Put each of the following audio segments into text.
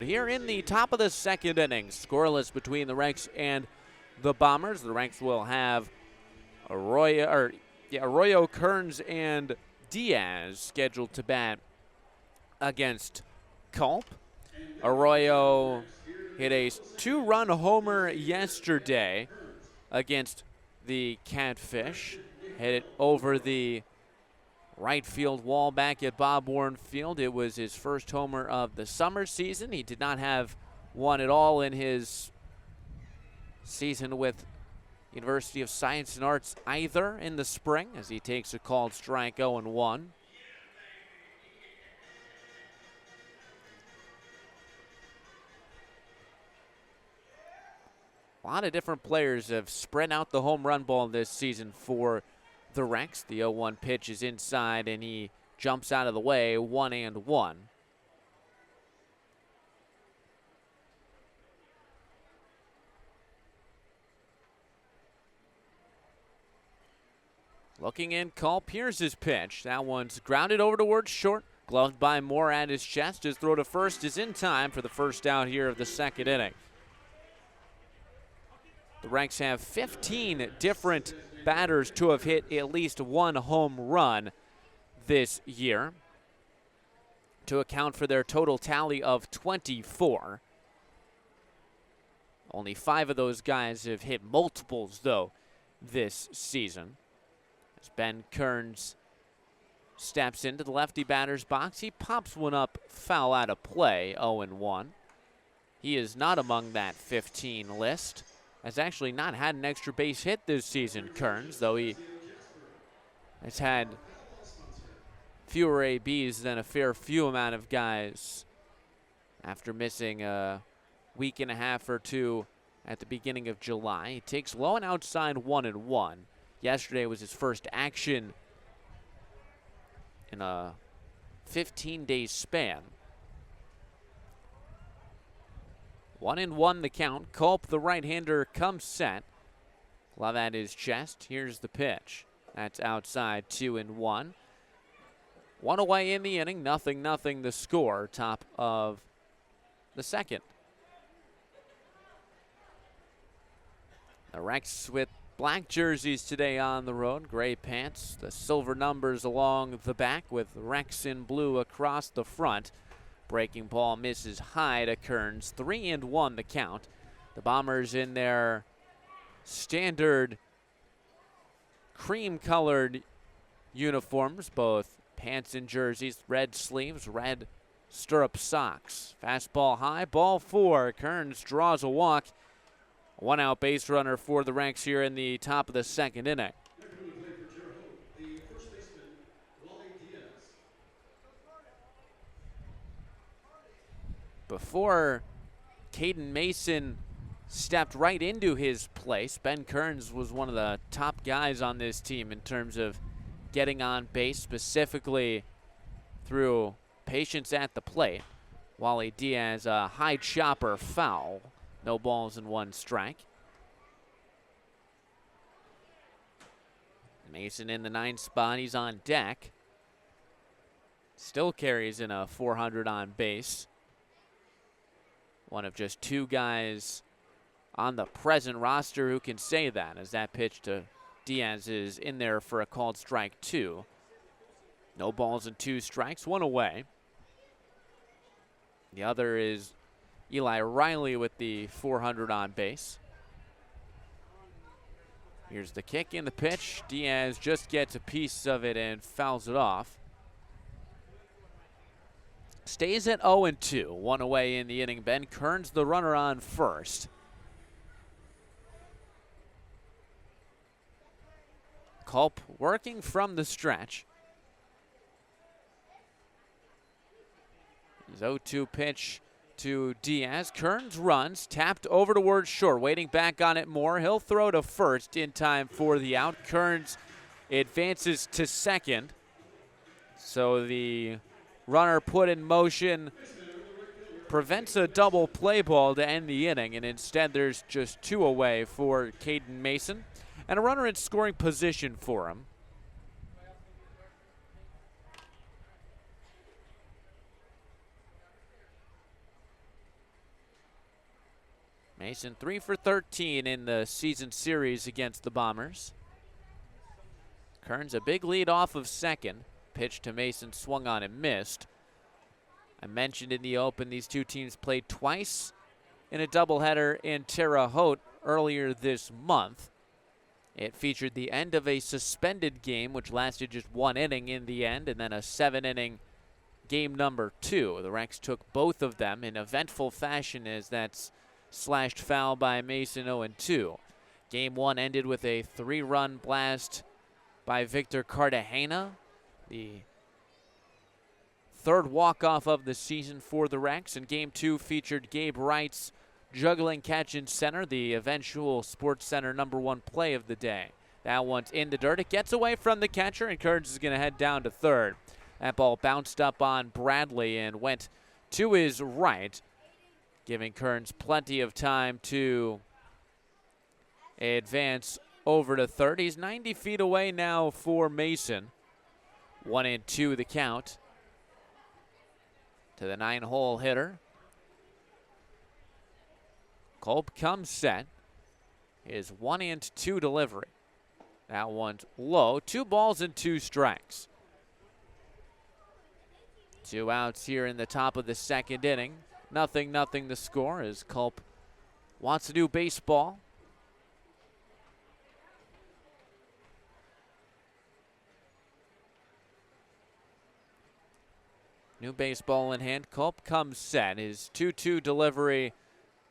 here in the top of the second inning. Scoreless between the Ranks and the Bombers. The Ranks will have Arroyo, Kearns, and Diaz scheduled to bat against Culp. Arroyo hit a 2-run homer yesterday against the Catfish. Hit it over the right field wall back at Bob Warren Field. It was his first homer of the summer season. He did not have one at all in his season with University of Science and Arts either in the spring, as he takes a called strike 0-1. A lot of different players have spread out the home run ball this season for the Rex. The 0-1 pitch is inside, and he jumps out of the way, 1-1. Looking in, Culp. Here's his pitch. That one's grounded over towards short. Gloved by Moore at his chest. His throw to first is in time for the first out here of the second inning. The Ranks have 15 different batters to have hit at least one home run this year, to account for their total tally of 24. Only 5 of those guys have hit multiples, though, this season. As Ben Kearns steps into the lefty batter's box, he pops one up foul out of play, 0-1. He is not among that 15 list. Has actually not had an extra base hit this season, Kearns, though he has had fewer ABs than a fair few amount of guys after missing a week and a half or two at the beginning of July. He takes low and outside 1-1. Yesterday was his first action in a 15-day span. 1-1 the count. Culp, the right-hander, comes set. Glove at his chest. Here's the pitch. That's outside, 2-1. One away in the inning, 0-0 the score, top of the second. The Rex with black jerseys today on the road, gray pants, the silver numbers along the back with Rex in blue across the front. Breaking ball misses high to Kearns. 3-1 the count. The Bombers in their standard cream-colored uniforms, both pants and jerseys, red sleeves, red stirrup socks. Fastball high, ball 4. Kearns draws a walk. One out base runner for the Ranks here in the top of the second inning. Before Caden Mason stepped right into his place, Ben Kearns was one of the top guys on this team in terms of getting on base, specifically through patience at the plate. Wally Diaz, a high chopper foul. No balls and 1 strike. Mason in the 9th spot. He's on deck. Still carries in a 400 on base. One of just 2 guys on the present roster who can say that, as that pitch to Diaz is in there for a called strike 2. No balls and 2 strikes, 1 away. The other is Eli Riley with the 400 on base. Here's the kick in the pitch. Diaz just gets a piece of it and fouls it off. Stays at 0-2, 1 away in the inning. Ben Kearns, the runner on first. Culp working from the stretch. His 0-2 pitch to Diaz. Kearns runs, tapped over towards short, waiting back on it more. He'll throw to first in time for the out. Kearns advances to second. So the runner put in motion prevents a double play ball to end the inning, and instead there's just 2 away for Caden Mason and a runner in scoring position for him. Mason 3 for 13 in the season series against the Bombers. Kearns a big lead off of second. Pitch to Mason, swung on and missed. I mentioned in the open these two teams played twice in a doubleheader in Terre Haute earlier this month. It featured the end of a suspended game, which lasted just 1 inning in the end, and then a 7-inning game number 2. The Rex took both of them in eventful fashion, as that's slashed foul by Mason 0-2. Game 1 ended with a 3-run blast by Victor Cartagena, the third walk-off of the season for the Rex, and Game 2 featured Gabe Wright's juggling catch in center, the eventual Sports Center #1 play of the day. That one's in the dirt. It gets away from the catcher, and Kearns is going to head down to third. That ball bounced up on Bradley and went to his right, giving Kearns plenty of time to advance over to third. He's 90 feet away now for Mason. 1-2 the count to the 9-hole hitter. Culp comes set. His 1-2 delivery. That one's low. 2 balls and 2 strikes. 2 outs here in the top of the second inning. 0-0 the score as Culp wants to do baseball. New baseball in hand. Culp comes set. His 2-2 delivery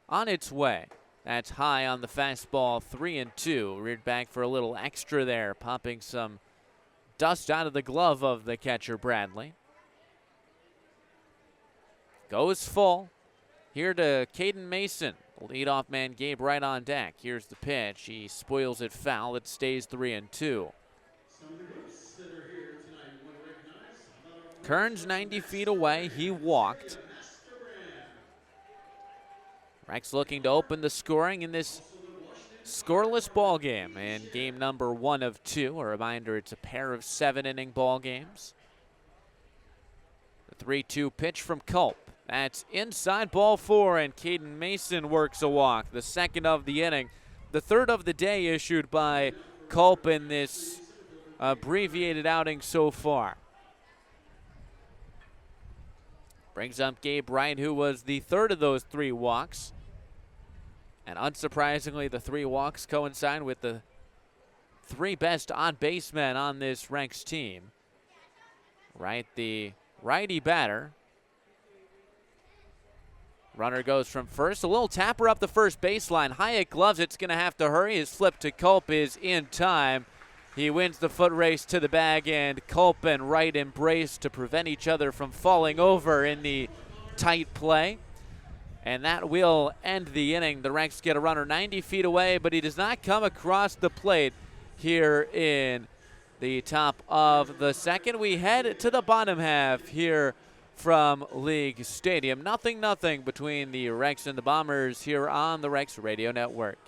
on its way. That's high on the fastball, 3-2. Reared back for a little extra there, popping some dust out of the glove of the catcher, Bradley. Goes full. Here to Caden Mason. Leadoff man Gabe right on deck. Here's the pitch. He spoils it foul. It stays 3-2. Kearns 90 feet away. He walked. Rex looking to open the scoring in this scoreless ball game. And game number 1 of 2. A reminder, it's a pair of 7-inning ball games. The 3-2 pitch from Culp. That's inside, ball 4, and Caden Mason works a walk. The second of the inning. The third of the day issued by Culp in this abbreviated outing so far. Brings up Gabe Wright, who was the third of those 3 walks. And unsurprisingly, the 3 walks coincide with the 3 best on-base men on this Rex team. Wright, the righty batter. Runner goes from first. A little tapper up the first baseline. Hyatt gloves. It's going to have to hurry. His flip to Culp is in time. He wins the foot race to the bag, and Culp and Wright embrace to prevent each other from falling over in the tight play. And that will end the inning. The Rex get a runner 90 feet away, but he does not come across the plate here in the top of the second. We head to the bottom half here from League Stadium. 0-0 between the Rex and the Bombers here on the Rex Radio Network.